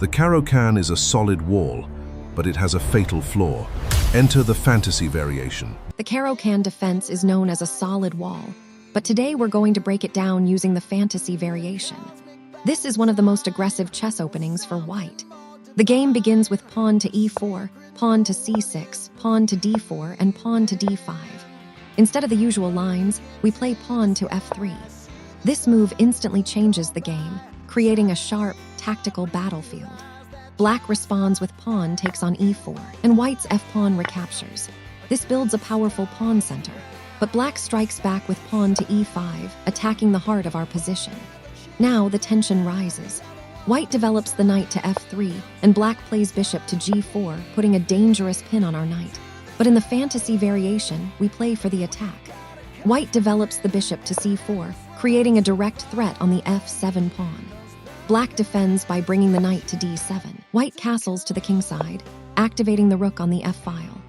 The Caro-Kann is a solid wall, but it has a fatal flaw. Enter the fantasy variation. The Caro-Kann Defense is known as a solid wall, but today we're going to break it down using the fantasy variation. This is one of the most aggressive chess openings for white. The game begins with pawn to e4, pawn to c6, pawn to d4, and pawn to d5. Instead of the usual lines, we play pawn to f3. This move instantly changes the game, creating a sharp, tactical battlefield. Black responds with pawn takes on e4, and white's f-pawn recaptures. This builds a powerful pawn center, but black strikes back with pawn to e5, attacking the heart of our position. Now the tension rises. White develops the knight to f3, and black plays bishop to g4, putting a dangerous pin on our knight. But in the fantasy variation, we play for the attack. White develops the bishop to c4, creating a direct threat on the f7 pawn. Black defends by bringing the knight to d7. White castles to the kingside, activating the rook on the f-file.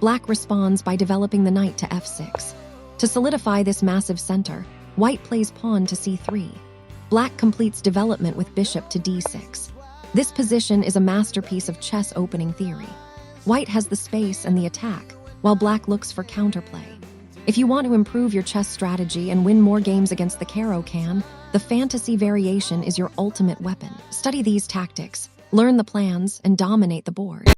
Black responds by developing the knight to f6. To solidify this massive center, white plays pawn to c3. Black completes development with bishop to d6. This position is a masterpiece of chess opening theory. White has the space and the attack, while black looks for counterplay. If you want to improve your chess strategy and win more games against the Caro-Kann, the fantasy variation is your ultimate weapon. Study these tactics, learn the plans, and dominate the board.